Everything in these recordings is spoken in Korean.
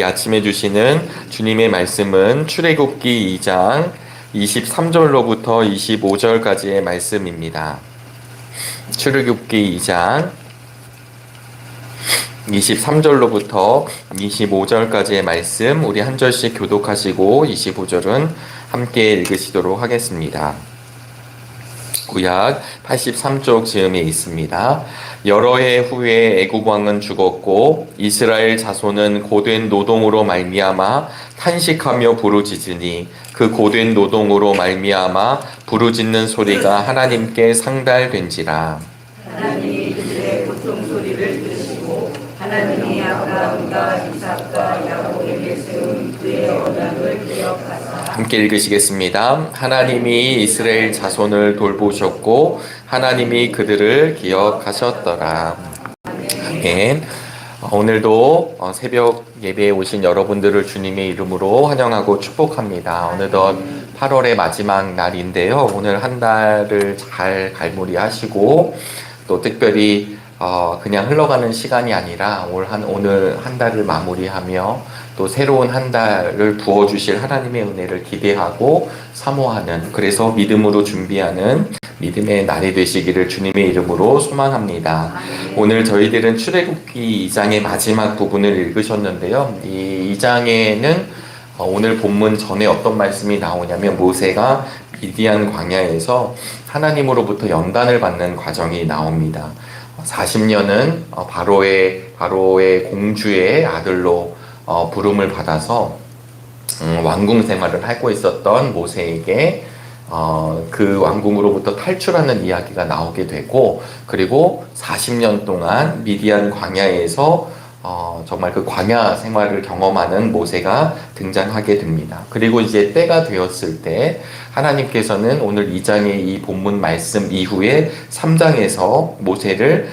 아침에 주시는 주님의 말씀은 출애굽기 2장 23절로부터 25절까지의 말씀입니다. 출애굽기 2장 23절로부터 25절까지의 말씀, 우리 한 절씩 교독하시고 25절은 함께 읽으시도록 하겠습니다. 구약 83쪽 즈음에 있습니다. 여러 해 후에 애굽 왕은 죽었고 이스라엘 자손은 고된 노동으로 말미암아 탄식하며 부르짖으니 그 고된 노동으로 말미암아 부르짖는 소리가 하나님께 상달된지라. 하나님이 그들의 고통 소리를 들으시고 하나님이 아브라함과 이삭과 야곱에게 세운 그의 언약을 기억하사. 함께 읽으시겠습니다. 하나님이 이스라엘 자손을 돌보셨고 하나님이 그들을 기억하셨더라. 아멘. 오늘도 새벽 예배에 오신 여러분들을 주님의 이름으로 환영하고 축복합니다. 어느덧 8월의 마지막 날인데요. 오늘 한 달을 잘 갈무리하시고 또 특별히 그냥 흘러가는 시간이 아니라 오늘 한 달을 마무리하며 또 새로운 한 달을 부어주실 하나님의 은혜를 기대하고 사모하는, 그래서 믿음으로 준비하는 믿음의 날이 되시기를 주님의 이름으로 소망합니다. 오늘 저희들은 출애굽기 2장의 마지막 부분을 읽으셨는데요. 이 2장에는 오늘 본문 전에 어떤 말씀이 나오냐면 모세가 미디안 광야에서 하나님으로부터 연단을 받는 과정이 나옵니다. 40년은 바로의 공주의 아들로 부름을 받아서 왕궁 생활을 하고 있었던 모세에게 그 왕궁으로부터 탈출하는 이야기가 나오게 되고, 그리고 40년 동안 미디안 광야에서 정말 그 광야 생활을 경험하는 모세가 등장하게 됩니다. 그리고 이제 때가 되었을 때 하나님께서는 오늘 2장의 이 본문 말씀 이후에 3장에서 모세를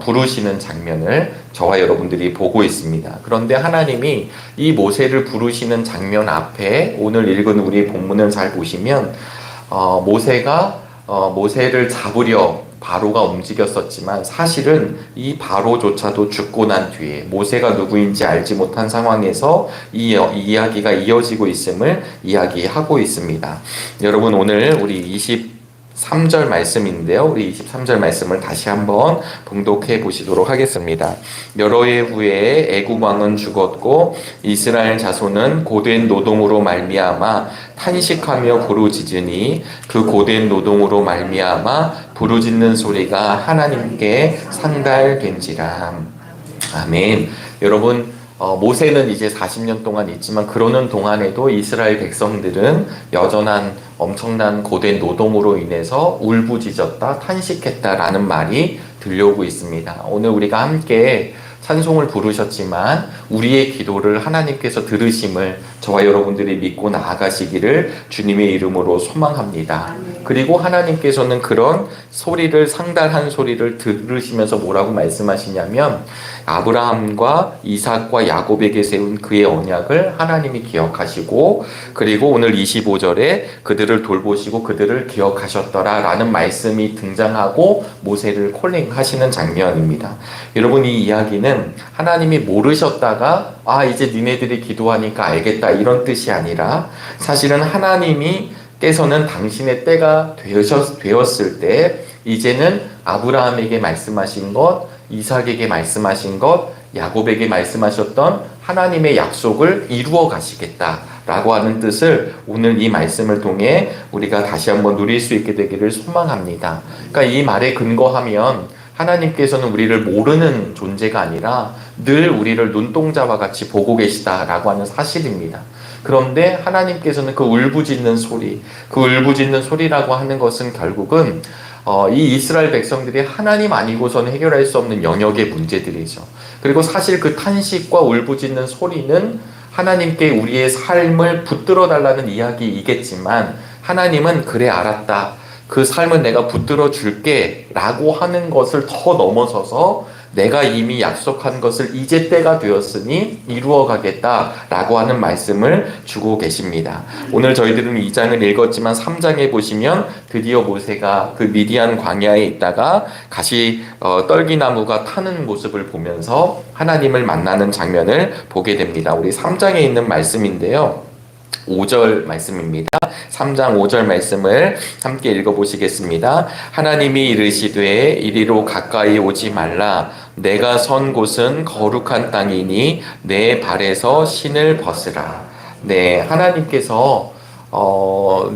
부르시는 장면을 저와 여러분들이 보고 있습니다. 그런데 하나님이 이 모세를 부르시는 장면 앞에 오늘 읽은 우리 본문을 잘 보시면 모세가 모세를 잡으려 바로가 움직였었지만 사실은 이 바로조차도 죽고 난 뒤에 모세가 누구인지 알지 못한 상황에서 이 이야기가 이어지고 있음을 이야기하고 있습니다. 여러분, 오늘 우리 23절 말씀인데요. 우리 23절 말씀을 다시 한번 봉독해 보시도록 하겠습니다. 여러 해 후에 애굽 왕은 죽었고 이스라엘 자손은 고된 노동으로 말미암아 탄식하며 부르짖으니 그 고된 노동으로 말미암아 부르짖는 소리가 하나님께 상달된지라. 아멘. 여러분, 모세는 이제 40년 동안 있지만 그러는 동안에도 이스라엘 백성들은 여전한 엄청난 고된 노동으로 인해서 울부짖었다, 탄식했다라는 말이 들려오고 있습니다. 오늘 우리가 함께 찬송을 부르셨지만 우리의 기도를 하나님께서 들으심을 저와 여러분들이 믿고 나아가시기를 주님의 이름으로 소망합니다. 그리고 하나님께서는 그런 소리를, 상달한 소리를 들으시면서 뭐라고 말씀하시냐면 아브라함과 이삭과 야곱에게 세운 그의 언약을 하나님이 기억하시고, 그리고 오늘 25절에 그들을 돌보시고 그들을 기억하셨더라 라는 말씀이 등장하고 모세를 콜링하시는 장면입니다. 여러분, 이 이야기는 하나님이 모르셨다가 이제 니네들이 기도하니까 알겠다 이런 뜻이 아니라, 사실은 하나님께서는 당신의 때가 되었을 때 이제는 아브라함에게 말씀하신 것, 이삭에게 말씀하신 것, 야곱에게 말씀하셨던 하나님의 약속을 이루어 가시겠다라고 하는 뜻을 오늘 이 말씀을 통해 우리가 다시 한번 누릴 수 있게 되기를 소망합니다. 그러니까 이 말에 근거하면 하나님께서는 우리를 모르는 존재가 아니라 늘 우리를 눈동자와 같이 보고 계시다라고 하는 사실입니다. 그런데 하나님께서는 그 울부짖는 소리라고 하는 것은 결국은 이 이스라엘 백성들이 하나님 아니고서는 해결할 수 없는 영역의 문제들이죠. 그리고 사실 그 탄식과 울부짖는 소리는 하나님께 우리의 삶을 붙들어 달라는 이야기이겠지만, 하나님은 그래 알았다, 그 삶은 내가 붙들어 줄게 라고 하는 것을 더 넘어서서 내가 이미 약속한 것을 이제 때가 되었으니 이루어 가겠다라고 하는 말씀을 주고 계십니다. 오늘 저희들은 2장을 읽었지만 3장에 보시면 드디어 모세가 그 미디안 광야에 있다가 가시 떨기나무가 타는 모습을 보면서 하나님을 만나는 장면을 보게 됩니다. 우리 3장에 있는 말씀인데요. 5절 말씀입니다. 3장 5절 말씀을 함께 읽어보시겠습니다. 하나님이 이르시되 이리로 가까이 오지 말라. 내가 선 곳은 거룩한 땅이니 내 발에서 신을 벗으라. 네, 하나님께서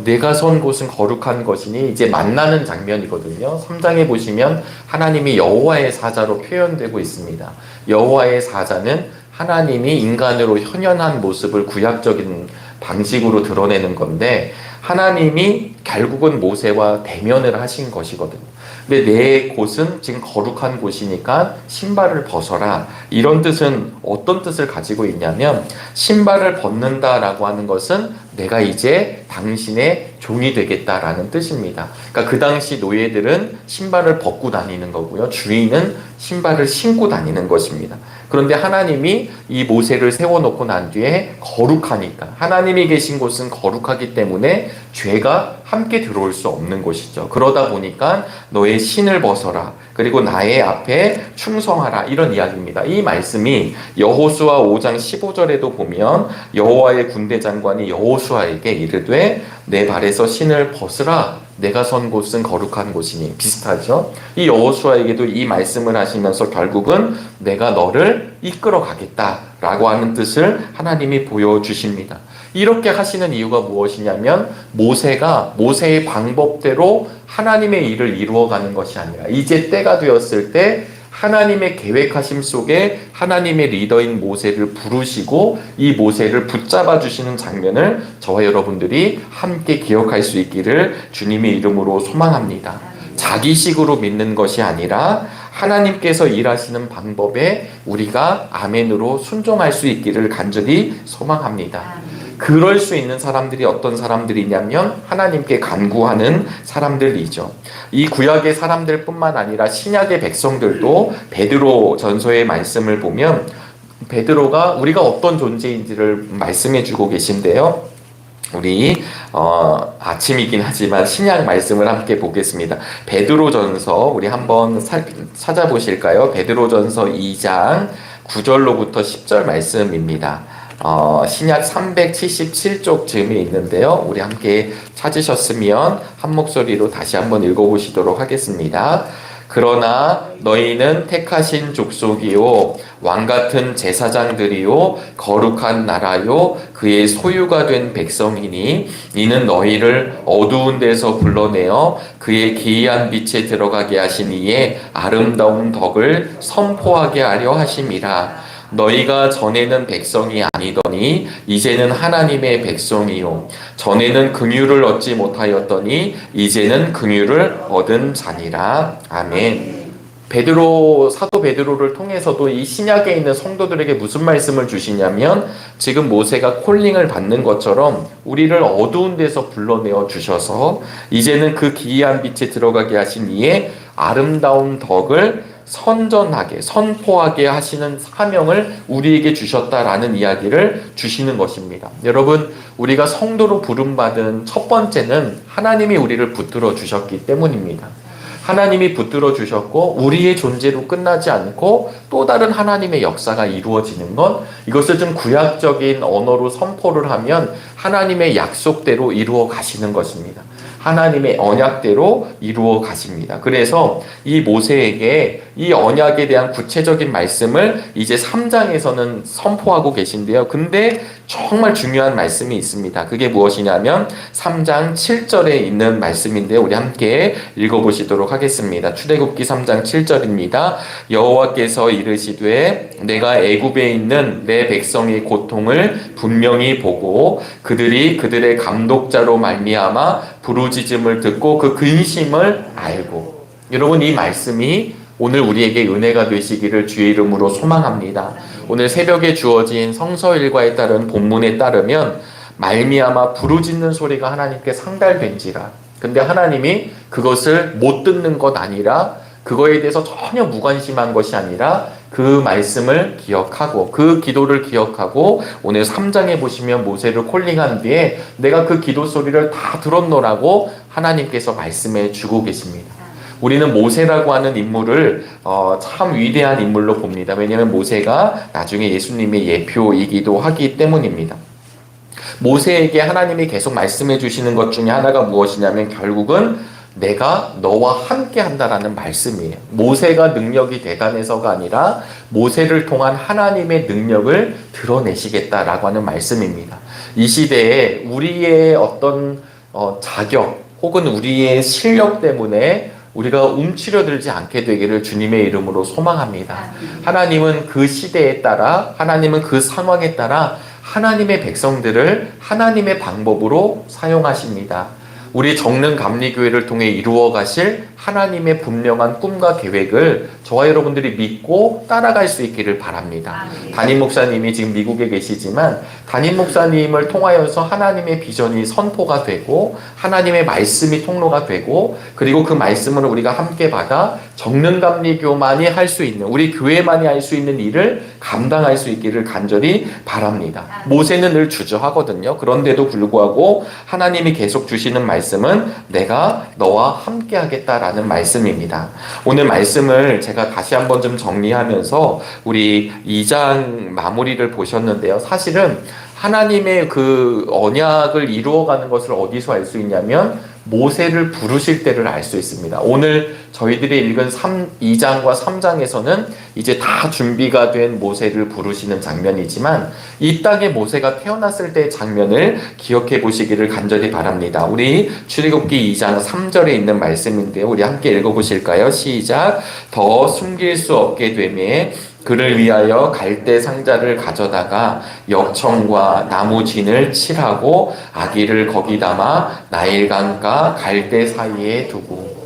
내가 선 곳은 거룩한 것이니 이제 만나는 장면이거든요. 3장에 보시면 하나님이 여호와의 사자로 표현되고 있습니다. 여호와의 사자는 하나님이 인간으로 현현한 모습을 구약적인 방식으로 드러내는 건데 하나님이 결국은 모세와 대면을 하신 것이거든요. 근데 내 곳은 지금 거룩한 곳이니까 신발을 벗어라. 이런 뜻은 어떤 뜻을 가지고 있냐면 신발을 벗는다라고 하는 것은 내가 이제 당신의 종이 되겠다라는 뜻입니다. 그러니까 그 당시 노예들은 신발을 벗고 다니는 거고요. 주인은 신발을 신고 다니는 것입니다. 그런데 하나님이 이 모세를 세워놓고 난 뒤에 거룩하니까 하나님이 계신 곳은 거룩하기 때문에 죄가 함께 들어올 수 없는 곳이죠. 그러다 보니까 너의 신을 벗어라. 그리고 나의 앞에 충성하라. 이런 이야기입니다. 이 말씀이 여호수아 5장 15절에도 보면 여호와의 군대 장관이 여호수아에게 이르되 내 발에서 신을 벗으라. 내가 선 곳은 거룩한 곳이니. 비슷하죠? 이 여호수아에게도 이 말씀을 하시면서 결국은 내가 너를 이끌어 가겠다라고 하는 뜻을 하나님이 보여주십니다. 이렇게 하시는 이유가 무엇이냐면 모세가 모세의 방법대로 하나님의 일을 이루어가는 것이 아니라 이제 때가 되었을 때 하나님의 계획하심 속에 하나님의 리더인 모세를 부르시고 이 모세를 붙잡아 주시는 장면을 저와 여러분들이 함께 기억할 수 있기를 주님의 이름으로 소망합니다. 자기식으로 믿는 것이 아니라 하나님께서 일하시는 방법에 우리가 아멘으로 순종할 수 있기를 간절히 소망합니다. 그럴 수 있는 사람들이 어떤 사람들이냐면 하나님께 간구하는 사람들이죠. 이 구약의 사람들뿐만 아니라 신약의 백성들도 베드로 전서의 말씀을 보면 베드로가 우리가 어떤 존재인지를 말씀해 주고 계신데요. 우리 아침이긴 하지만 신약 말씀을 함께 보겠습니다. 베드로전서 우리 한번 찾아보실까요? 베드로전서 2장 9절로부터 10절 말씀입니다. 신약 377쪽 즈음에 있는데요. 우리 함께 찾으셨으면 한 목소리로 다시 한번 읽어보시도록 하겠습니다. 그러나 너희는 택하신 족속이요 왕같은 제사장들이요 거룩한 나라요 그의 소유가 된 백성이니 이는 너희를 어두운 데서 불러내어 그의 기이한 빛에 들어가게 하신 이의 아름다운 덕을 선포하게 하려 하심이라. 너희가 전에는 백성이 아니더니 이제는 하나님의 백성이요 전에는 긍휼을 얻지 못하였더니 이제는 긍휼을 얻은 자니라. 아멘. 사도 베드로를 통해서도 이 신약에 있는 성도들에게 무슨 말씀을 주시냐면 지금 모세가 콜링을 받는 것처럼 우리를 어두운 데서 불러내어 주셔서 이제는 그 기이한 빛에 들어가게 하신 이의 아름다운 덕을 선전하게 선포하게 하시는 사명을 우리에게 주셨다라는 이야기를 주시는 것입니다. 여러분, 우리가 성도로 부름받은 첫 번째는 하나님이 우리를 붙들어 주셨기 때문입니다. 하나님이 붙들어 주셨고 우리의 존재로 끝나지 않고 또 다른 하나님의 역사가 이루어지는 것, 이것을 좀 구약적인 언어로 선포를 하면 하나님의 약속대로 이루어 가시는 것입니다. 하나님의 언약대로 이루어 가십니다. 그래서 이 모세에게 이 언약에 대한 구체적인 말씀을 이제 3장에서는 선포하고 계신데요. 근데 정말 중요한 말씀이 있습니다. 그게 무엇이냐면 3장 7절에 있는 말씀인데요. 우리 함께 읽어보시도록 하겠습니다. 출애굽기 3장 7절입니다. 여호와께서 이르시되 내가 애굽에 있는 내 백성의 고통을 분명히 보고 그들이 그들의 감독자로 말미암아 부르짖음을 듣고 그 근심을 알고. 여러분, 이 말씀이 오늘 우리에게 은혜가 되시기를 주의 이름으로 소망합니다. 오늘 새벽에 주어진 성서일과에 따른 본문에 따르면 말미암아 부르짖는 소리가 하나님께 상달된지라. 근데 하나님이 그것을 못 듣는 것 아니라 그거에 대해서 전혀 무관심한 것이 아니라 그 말씀을 기억하고 그 기도를 기억하고 오늘 3장에 보시면 모세를 콜링한 뒤에 내가 그 기도 소리를 다 들었노라고 하나님께서 말씀해 주고 계십니다. 우리는 모세라고 하는 인물을 참 위대한 인물로 봅니다. 왜냐하면 모세가 나중에 예수님의 예표이기도 하기 때문입니다. 모세에게 하나님이 계속 말씀해 주시는 것 중에 하나가 무엇이냐면 결국은 내가 너와 함께 한다라는 말씀이에요. 모세가 능력이 대단해서가 아니라 모세를 통한 하나님의 능력을 드러내시겠다라고 하는 말씀입니다. 이 시대에 우리의 어떤 자격 혹은 우리의 실력 때문에 우리가 움츠려들지 않게 되기를 주님의 이름으로 소망합니다. 하나님은 그 시대에 따라 하나님은 그 상황에 따라 하나님의 백성들을 하나님의 방법으로 사용하십니다. 우리 정릉 감리교회를 통해 이루어 가실 하나님의 분명한 꿈과 계획을 저와 여러분들이 믿고 따라갈 수 있기를 바랍니다. 담임 목사님이 지금 미국에 계시지만 담임 목사님을 통하여서 하나님의 비전이 선포가 되고 하나님의 말씀이 통로가 되고 그리고 그 말씀을 우리가 함께 받아 정릉 감리교만이 할 수 있는 우리 교회만이 할 수 있는 일을 감당할 수 있기를 간절히 바랍니다. 모세는 늘 주저하거든요. 그런데도 불구하고 하나님이 계속 주시는 말씀은 내가 너와 함께 하겠다라는 말씀입니다. 오늘 말씀을 제가 다시 한번 좀 정리하면서 우리 2장 마무리를 보셨는데요. 사실은 하나님의 그 언약을 이루어가는 것을 어디서 알 수 있냐면 모세를 부르실 때를 알 수 있습니다. 오늘 저희들이 읽은 2장과 3장에서는 이제 다 준비가 된 모세를 부르시는 장면이지만 이 땅에 모세가 태어났을 때의 장면을 기억해 보시기를 간절히 바랍니다. 우리 출애굽기 2장 3절에 있는 말씀인데요. 우리 함께 읽어보실까요? 시작. 더 숨길 수 없게 되매 그를 위하여 갈대 상자를 가져다가 역청과 나무 진을 칠하고 아기를 거기 담아 나일강과 갈대 사이에 두고.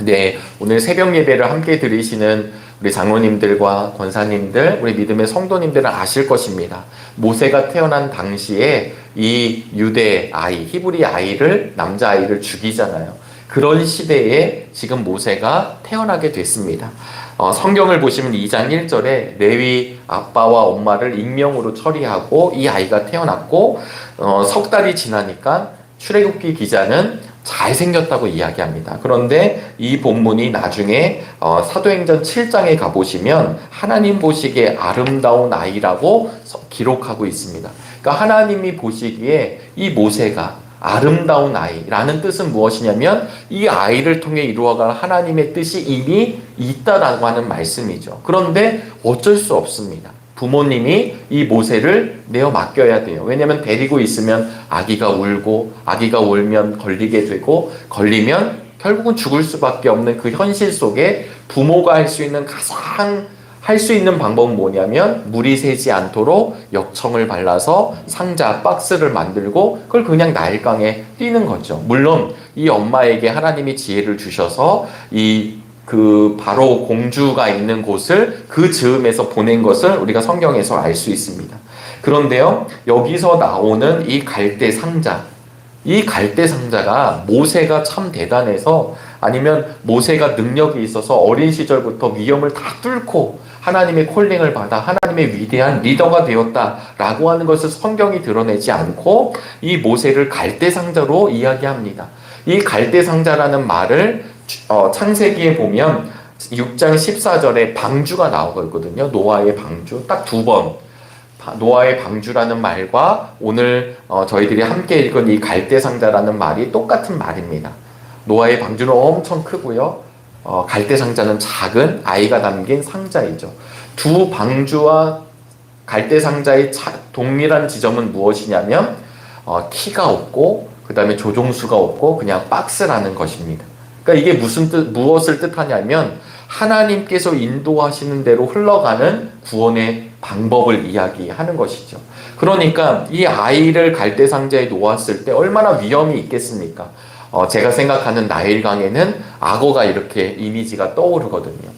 네, 오늘 새벽 예배를 함께 드리시는 우리 장로님들과 권사님들, 우리 믿음의 성도님들은 아실 것입니다. 모세가 태어난 당시에 이 유대 아이, 히브리 아이를, 남자아이를 죽이잖아요. 그런 시대에 지금 모세가 태어나게 됐습니다. 성경을 보시면 2장 1절에 레위 아빠와 엄마를 익명으로 처리하고 이 아이가 태어났고 석 달이 지나니까 출애굽기 기자는 잘생겼다고 이야기합니다. 그런데 이 본문이 나중에 사도행전 7장에 가보시면 하나님 보시기에 아름다운 아이라고 기록하고 있습니다. 그러니까 하나님이 보시기에 이 모세가 아름다운 아이라는 뜻은 무엇이냐면 이 아이를 통해 이루어갈 하나님의 뜻이 이미 있다라고 하는 말씀이죠. 그런데 어쩔 수 없습니다. 부모님이 이 모세를 내어 맡겨야 돼요. 왜냐하면 데리고 있으면 아기가 울고 아기가 울면 걸리게 되고 걸리면 결국은 죽을 수밖에 없는 그 현실 속에 부모가 할 수 있는 가장 할 수 있는 방법은 뭐냐면 물이 새지 않도록 역청을 발라서 상자 박스를 만들고 그걸 그냥 나일강에 띄는 거죠. 물론 이 엄마에게 하나님이 지혜를 주셔서 그 바로 공주가 있는 곳을 그 즈음에서 보낸 것을 우리가 성경에서 알 수 있습니다. 그런데요, 여기서 나오는 이 갈대 상자, 이 갈대 상자가 모세가 참 대단해서 아니면 모세가 능력이 있어서 어린 시절부터 위험을 다 뚫고 하나님의 콜링을 받아 하나님의 위대한 리더가 되었다라고 하는 것을 성경이 드러내지 않고 이 모세를 갈대 상자로 이야기합니다. 이 갈대 상자라는 말을 창세기에 보면 6장 14절에 방주가 나오거든요. 노아의 방주 딱 2번. 노아의 방주라는 말과 오늘 저희들이 함께 읽은 이 갈대 상자라는 말이 똑같은 말입니다. 노아의 방주는 엄청 크고요. 갈대 상자는 작은 아이가 담긴 상자이죠. 두 방주와 갈대 상자의 동일한 지점은 무엇이냐면 키가 없고 그 다음에 조종수가 없고 그냥 박스라는 것입니다. 그러니까 이게 무엇을 뜻하냐면 하나님께서 인도하시는 대로 흘러가는 구원의 방법을 이야기하는 것이죠. 그러니까 이 아이를 갈대 상자에 놓았을 때 얼마나 위험이 있겠습니까? 제가 생각하는 나일강에는 악어가 이렇게 이미지가 떠오르거든요.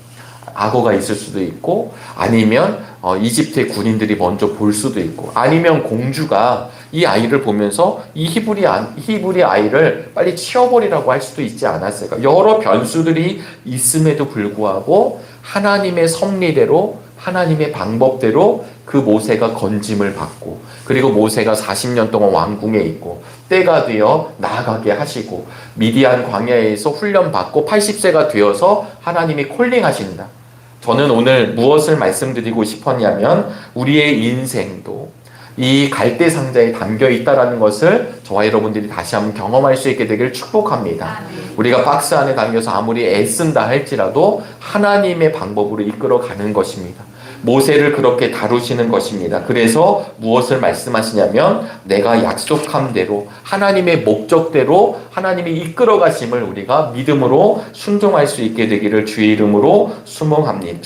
악어가 있을 수도 있고 아니면 이집트의 군인들이 먼저 볼 수도 있고, 아니면 공주가 이 아이를 보면서 이 히브리 아이를 빨리 치워버리라고 할 수도 있지 않았을까. 여러 변수들이 있음에도 불구하고 하나님의 섭리대로, 하나님의 방법대로 그 모세가 건짐을 받고, 그리고 모세가 40년 동안 왕궁에 있고 때가 되어 나아가게 하시고, 미디안 광야에서 훈련받고 80세가 되어서 하나님이 콜링하신다. 저는 오늘 무엇을 말씀드리고 싶었냐면, 우리의 인생도 이 갈대 상자에 담겨 있다라는 것을 저와 여러분들이 다시 한번 경험할 수 있게 되길 축복합니다. 우리가 박스 안에 담겨서 아무리 애쓴다 할지라도 하나님의 방법으로 이끌어 가는 것입니다. 모세를 그렇게 다루시는 것입니다. 그래서 무엇을 말씀하시냐면, 내가 약속한 대로, 하나님의 목적대로 하나님이 이끌어 가심을 우리가 믿음으로 순종할 수 있게 되기를 주의 이름으로 소망합니다.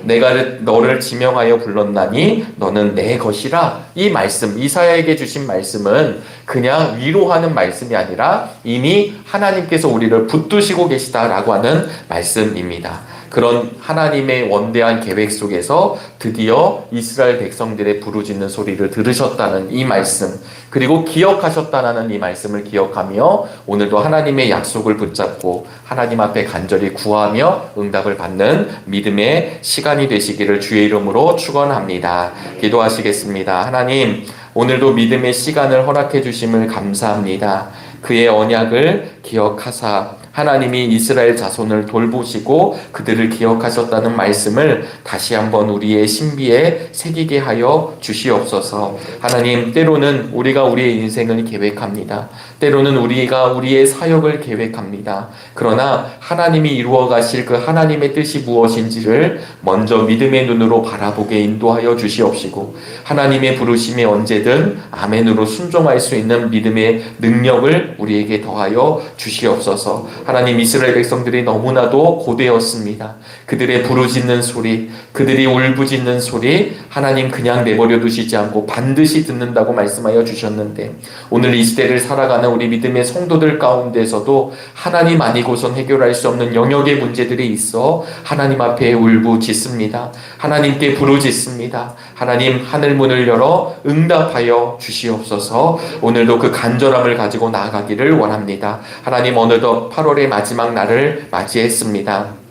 내가 너를 지명하여 불렀나니 너는 내 것이라. 이 말씀, 이사야에게 주신 말씀은 그냥 위로하는 말씀이 아니라 이미 하나님께서 우리를 붙드시고 계시다라고 하는 말씀입니다. 그런 하나님의 원대한 계획 속에서 드디어 이스라엘 백성들의 부르짖는 소리를 들으셨다는 이 말씀, 그리고 기억하셨다는 이 말씀을 기억하며 오늘도 하나님의 약속을 붙잡고 하나님 앞에 간절히 구하며 응답을 받는 믿음의 시간이 되시기를 주의 이름으로 축원합니다. 기도하시겠습니다. 하나님, 오늘도 믿음의 시간을 허락해 주심을 감사합니다. 그의 언약을 기억하사 하나님이 이스라엘 자손을 돌보시고 그들을 기억하셨다는 말씀을 다시 한번 우리의 신비에 새기게 하여 주시옵소서. 하나님, 때로는 우리가 우리의 인생을 계획합니다. 때로는 우리가 우리의 사역을 계획합니다. 그러나 하나님이 이루어 가실 그 하나님의 뜻이 무엇인지를 먼저 믿음의 눈으로 바라보게 인도하여 주시옵시고, 하나님의 부르심에 언제든 아멘으로 순종할 수 있는 믿음의 능력을 우리에게 더하여 주시옵소서. 하나님, 이스라엘 백성들이 너무나도 고되었습니다. 그들의 부르짖는 소리, 그들이 울부짖는 소리, 하나님 그냥 내버려 두시지 않고 반드시 듣는다고 말씀하여 주셨는데, 오늘 이 시대를 살아가는 우리 믿음의 성도들 가운데서도 하나님 아니고선 해결할 수 없는 영역의 문제들이 있어 하나님 앞에 울부짖습니다. 하나님께 부르짖습니다. 하나님, 하늘문을 열어 응답하여 주시옵소서. 오늘도 그 간절함을 가지고 나아가기를 원합니다. 하나님, 어느덧 8월의 마지막 날을 맞이했습니다.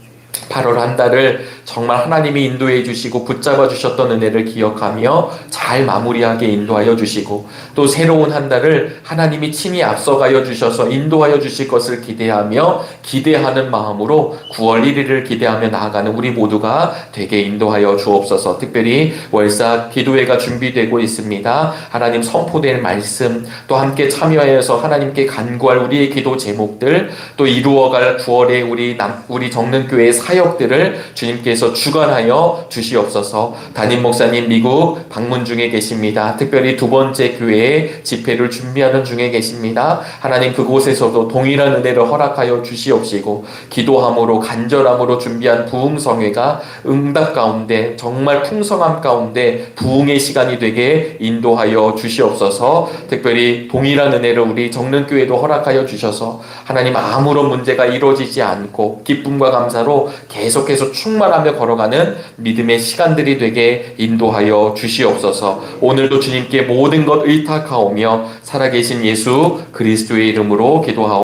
8월 한 달을 정말 하나님이 인도해 주시고 붙잡아 주셨던 은혜를 기억하며 잘 마무리하게 인도하여 주시고, 또 새로운 한 달을 하나님이 친히 앞서가여 주셔서 인도하여 주실 것을 기대하는 마음으로 9월 1일을 기대하며 나아가는 우리 모두가 되게 인도하여 주옵소서. 특별히 월사 기도회가 준비되고 있습니다. 하나님, 선포될 말씀, 또 함께 참여하여서 하나님께 간구할 우리의 기도 제목들, 또 이루어갈 9월에 우리 정릉교회의 사역들을 주님께서 주관하여 주시옵소서. 담임 목사님 미국 방문 중에 계십니다. 특별히 두 번째 교회의 집회를 준비하는 중에 계십니다. 하나님, 그곳에서도 동일한 은혜를 허락하여 주시옵시고, 기도함으로 간절함으로 준비한 부흥성회가 응답 가운데, 정말 풍성함 가운데 부흥의 시간이 되게 인도하여 주시옵소서. 특별히 동일한 은혜를 우리 정릉교회도 허락하여 주셔서 하나님, 아무런 문제가 이루어지지 않고 기쁨과 감사로 계속해서 충만하며 걸어가는 믿음의 시간들이 되게 인도하여 주시옵소서. 오늘도 주님께 모든 것 의탁하오며 살아계신 예수 그리스도의 이름으로 기도하옵소서.